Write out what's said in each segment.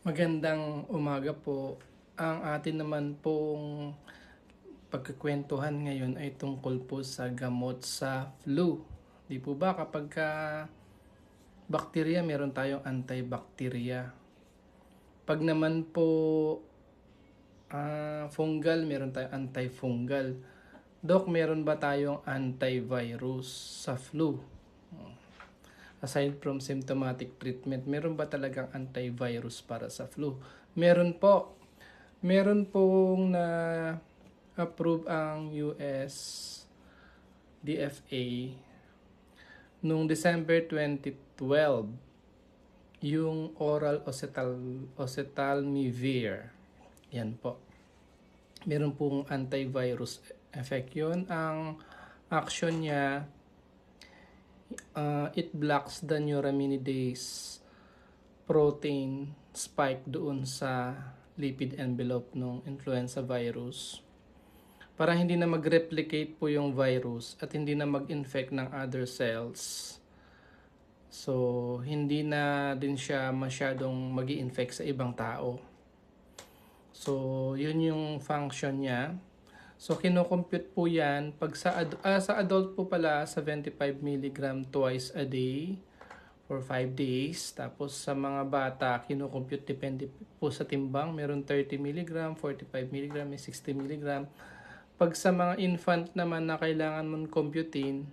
Magandang umaga po. Ang atin naman pong pagkukwentuhan ngayon ay tungkol po sa gamot sa flu. Di po ba kapag bakterya, meron tayong antibacteria. Pag naman po fungal, meron tayong antifungal. Dok, meron ba tayong antivirus sa flu? Aside from symptomatic treatment, meron ba talagang antivirus para sa flu? Meron po. Meron pong na approve ang US DFA noong December 2012 yung oral oseltamivir. Yan po. Meron pong antivirus effect yun. Ang action niya, it blocks the neuraminidase protein spike doon sa lipid envelope ng influenza virus para hindi na mag-replicate po yung virus at hindi na mag-infect ng other cells. So, hindi na din siya masyadong mag-i-infect sa ibang tao. So, yun yung function niya. So, kinocompute po yan. Pag sa adult po pala, 75 mg twice a day for 5 days. Tapos sa mga bata, kinocompute depende po sa timbang. Meron 30 mg, 45 mg, 60 mg. Pag sa mga infant naman na kailangan mong computein,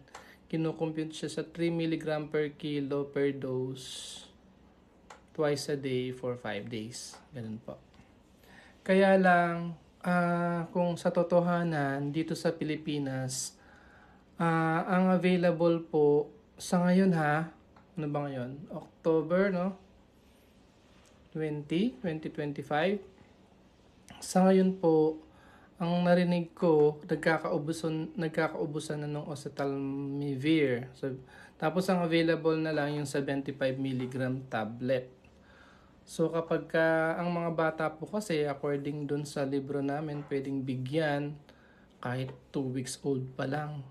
kinocompute siya sa 3 mg per kilo per dose twice a day for 5 days. Ganun po. Kaya lang, kung sa totohanan, dito sa Pilipinas, ang available po sa ngayon ano ba ngayon? October, no? 2025. Sa ngayon po, ang narinig ko, nagkakaubusan na ng oseltamivir. So, tapos ang available na lang yung 75 mg tablet. So kapag ang mga bata po kasi, according dun sa libro namin, pwedeng bigyan kahit 2 weeks old pa lang.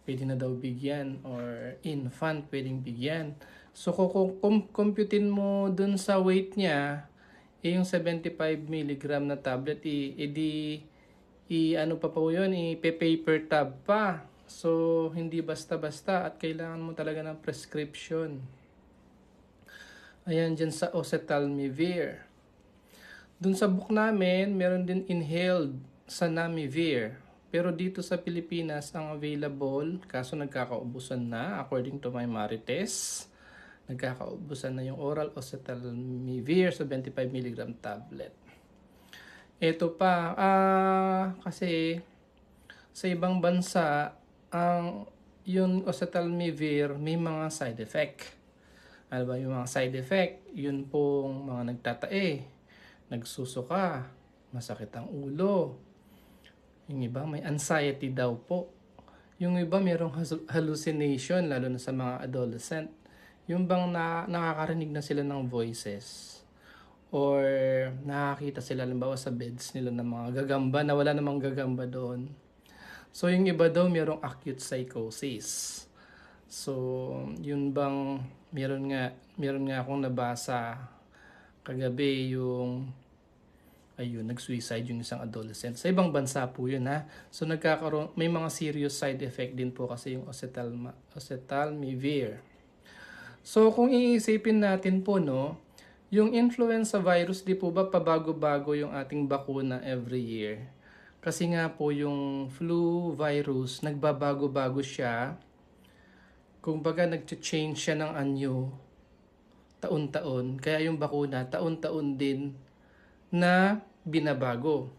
Pwede na daw bigyan, or infant pwedeng bigyan. So kung computein mo dun sa weight niya, yung 75 mg na tablet, ano pa po yun, paper tab pa. So, hindi basta-basta at kailangan mo talaga ng prescription. Ayan, dyan sa oseltamivir. Dun sa book namin, meron din inhaled zanamivir. Pero dito sa Pilipinas, ang available, kaso nagkakaubusan na, according to my Marites, nagkakaubusan na yung oral oseltamivir 75 mg tablet. Ito pa, kasi sa ibang bansa, yung oseltamivir may mga side effect. Ano ba yung mga side effect? Yun pong mga nagtatae, nagsusuka, masakit ang ulo. Yung iba may anxiety daw po. Yung iba mayroong hallucination, lalo na sa mga adolescent. Yung bang nakakarinig na sila ng voices. Or nakakita sila halimbawa sa beds nila ng mga gagamba na wala namang gagamba doon. So yung iba daw mayroong acute psychosis. So yun bang meron nga akong nabasa kagabi yung nag-suicide yung isang adolescent. Sa ibang bansa po yun So may mga serious side effect din po kasi yung oseltamivir. So kung iisipin natin po yung influenza virus, di po ba pabago-bago yung ating bakuna every year? Kasi nga po yung flu virus, nagbabago-bago siya. Kung baga nag-change siya ng anyo taon-taon. Kaya yung bakuna, taon-taon din na binabago.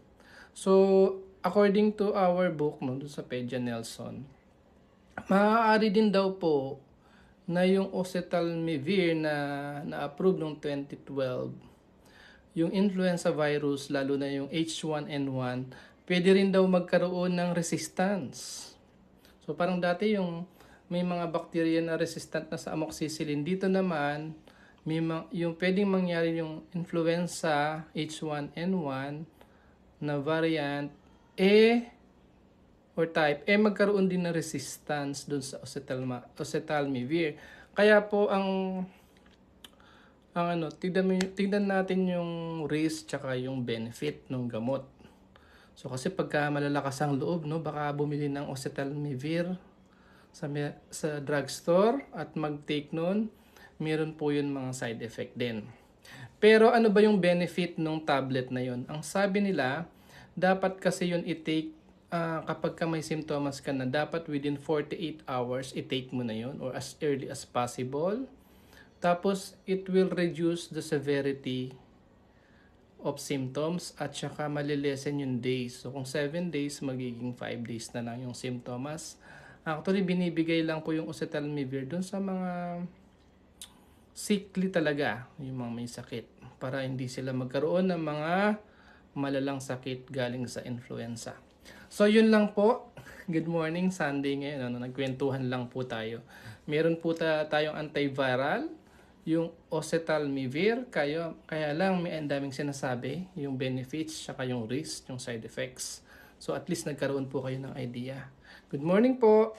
So, according to our book, doon sa Pedia Nelson, maaari din daw po na yung oseltamivir na-approve noong 2012, yung influenza virus, lalo na yung H1N1, pwede rin daw magkaroon ng resistance. So parang dati yung may mga bacteria na resistant na sa amoxicillin. Dito naman, yung pwedeng mangyari yung influenza H1N1 na variant, or type, magkaroon din ng resistance dun sa oseltamivir. Kaya po ang Ang ano, tignan natin yung risk tsaka yung benefit ng gamot. So kasi pagka malalakas ang loob, no, baka bumili ng oseltamivir sa drugstore at mag-take nun, meron po yun mga side effect din. Pero ano ba yung benefit ng tablet na yun? Ang sabi nila, dapat kasi yun i-take kapag ka may symptoms ka na, dapat within 48 hours i-take mo na yun or as early as possible. Tapos, it will reduce the severity of symptoms at saka malilesen yung days. So, kung 7 days, magiging 5 days na lang yung symptoms. Actually, binibigay lang po yung oseltamivir dun sa mga sickly talaga, yung mga may sakit. Para hindi sila magkaroon ng mga malalang sakit galing sa influenza. So, yun lang po. Good morning, Sunday ngayon. Ano, nagkwentuhan lang po tayo. Meron po tayong antiviral, yung oseltamivir, kaya lang may ang daming sinasabi, yung benefits, saka yung risk, yung side effects. So at least nagkaroon po kayo ng idea. Good morning po!